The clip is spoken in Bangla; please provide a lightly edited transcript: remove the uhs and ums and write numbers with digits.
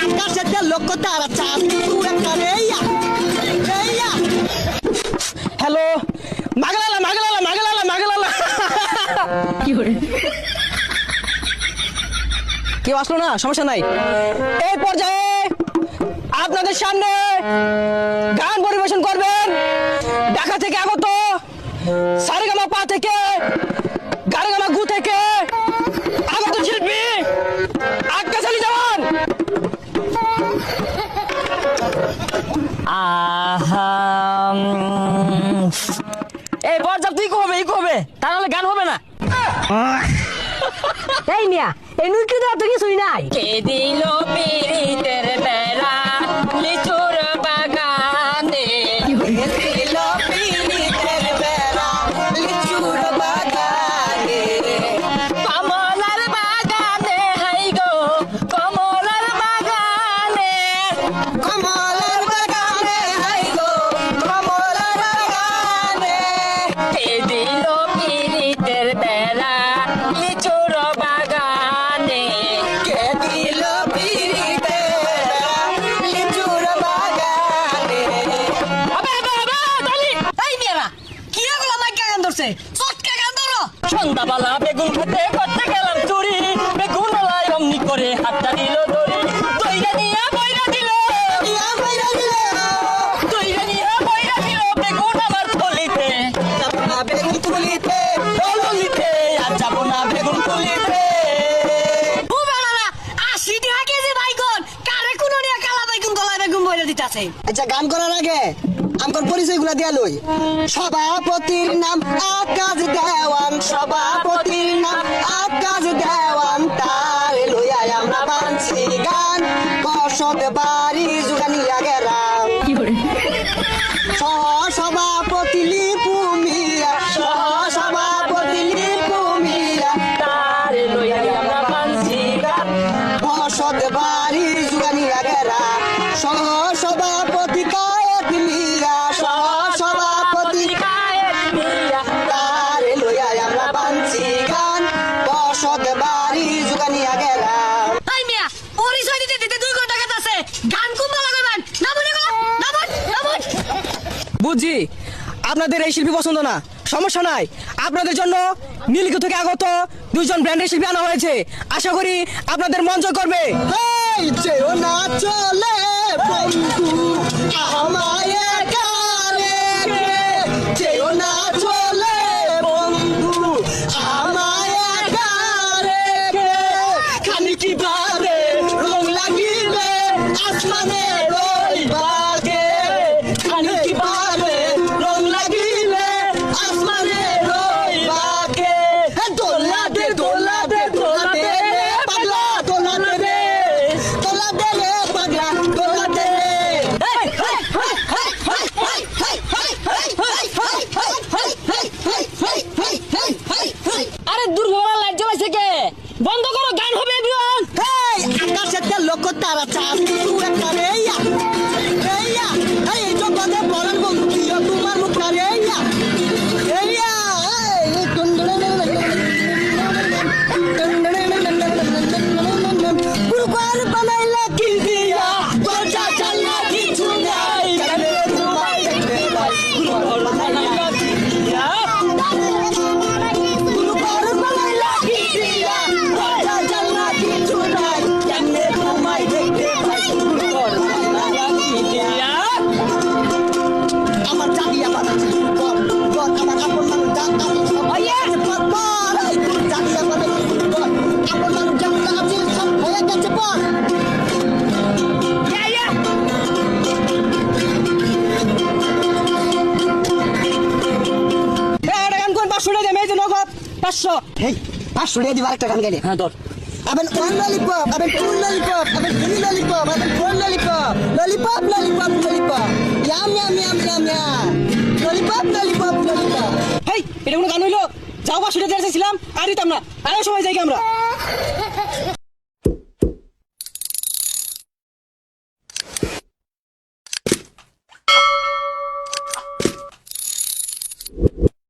আকাশেতে লক্ষ তারা চাঁদ তুই একটা রেইয়া রেইয়া। হ্যালো, মাগলালা মাগলালা মাগলালা মাগলালা। কি করে কেউ আসলো না, সমস্যা নাই। এই পর্যায়ে আপনাদের সামনে গান পরিবেশন করবেন ঢাকা থেকে আগত সারেগামা পা থেকে গারেগামা গু থেকে আগত শিল্পী আক্কাস আলী জওয়ান। এই পর্যাপ্ত ইকো হবে, ইকো হবে, তা নাহলে গান হবে না। এই মিয়া, এই নুকি দেওয়া তো কিছুই নাই। কে দিল পীড়িতের বেড়া লিচুর বাগানে, কে দিল পীড়িতের বেড়া লিচুর বাগানে, কমলার বাগানে হাই গো কমলার বাগানে, কমলার বাগানে হাই গো কমলার বাগানে। কে দিল পীড়িতের বেড়া লিচুর বাগানে, কে দিল পীড়িতের বেড়া লিচুর বাগানে। এই মেয়েরা কি এগুলো মাইকা গান ধরছে, চটকা গান ধরো। সন্ধ্যাবেলা বেগুন খেতে করতে গেলাম চুরি, বেগুন লাই অমনি করে হাতটা দিল ধরি, দইরা নিয়ে বইরা দিল, ইয়া বাইরা দিল, দইরা নিয়ে বইরা দিল, বেগুন আমার থলিতে, চাপনা বেগুন তুলিতে, থলিতে আর যাবো না বেগুন তুলিতে। ও বাবা 80 টাকা কেজি বাইগুন, কারে কোন নিয়ে কালা বাইগুন গলায় বেগুন বইরা দিতাছে। আচ্ছা, গান করার আগে আমার পরিচয় গুলা দিয়া লই। সভাপতির নাম আকাশ দেওয়ান, সভাপতির নাম আকাশ দেওয়ান, তার লইয়া আমরা বানছি গান, কসদ বাড়ি জুগানিয়া গেলাম। সভাপতি লিপু মিয়া, সভাপতি লিপু মিয়া, তারে লইয়া আমরা বানছি গান, কসদ বাড়ি জুগানিয়া গেলাম। সভাপতি কায়েত মিয়া, সভাপতি কায়েত মিয়া, তারে লইয়া আমরা বানছি গান, বসত বাড়ি জুগানিয়া গেলাম। এই মিয়া পরিচয় দিতে দিতে 2 ঘন্টা কাটাছে, গান কুম্বা লাগাবেন না বলে গো নামন নামন। বুঝছি আপনাদের এই শিল্পী পছন্দ না, সমস্যা নাই। আপনাদের জন্য নীলগিরি থেকে আগত 2 জন ব্র্যান্ডের শিল্পী আনা হয়েছে, আশা করি আপনাদের মন জয় করবে। যেও না চলে বন্ধু আমায় একা রেখে, যেও না চলে বন্ধু আমায় একা রেখে, খানিকি বারে রং লাগিলে আসমানে রইবাগে, খানিকি বারে রং লাগিলে আসমানে রইবাগে। দোলা দে দোলা দে দোলা দে রে পাগলা, দোলা দে রে দোলা দে রে পাগলা, দোলা দে রে। আরে দুর্ঘটনা লাইট জ্বলাইছে কে, বন্ধ করো, গান হবে এভরিওয়ান। হেই, আকাশেতে লক্ষ তারা চাঁদ তুই একটা রেইয়া রেইয়া। এই জগতে পরাণ বন্ধু প্রিয় তোমার মুখটা রেইয়া রেইয়া। গুরুকার বানাইলা কি দিয়া, দরজা জানলা কিছু নাই, কেন তোমায় দেখতে পাই, গুরুকার বানাইলা কি দিয়া, গুরুকার বানাইলা কি দিয়া, দরজা জানলা কিছু নাই, কেন তোমায় দেখতে পাই, গুরুকার বানাইলা কি দিয়া। আমার জাতিয়া বানাচ্ছি গর গর, আমার আপন মানুষ জাতা পর পর, এই তোর জাতিয়া বানাচ্ছি গর, আপন মানুষ জাতা আছে সব হয়ে গেছে পর। এটা গান কোন 500 টাকা মেয়ে নগদ 500। হেই 500 টাকা দিবার একটা গান গাইলে। হ্যাঁ ধর আবেন 1 ললিপপ, আবেন 2 ললিপপ, আবেন 3 ললিপপ, আবেন 4 lollipop, lollipop lollipop lollipop, yum yum yum yum yum, lollipop lollipop lollipop. Hey, এটা কোন গান হইলো? যাও 500 টাকা দিয়েছিলাম আর দিতাম না, আরো সময় যাই আমরা।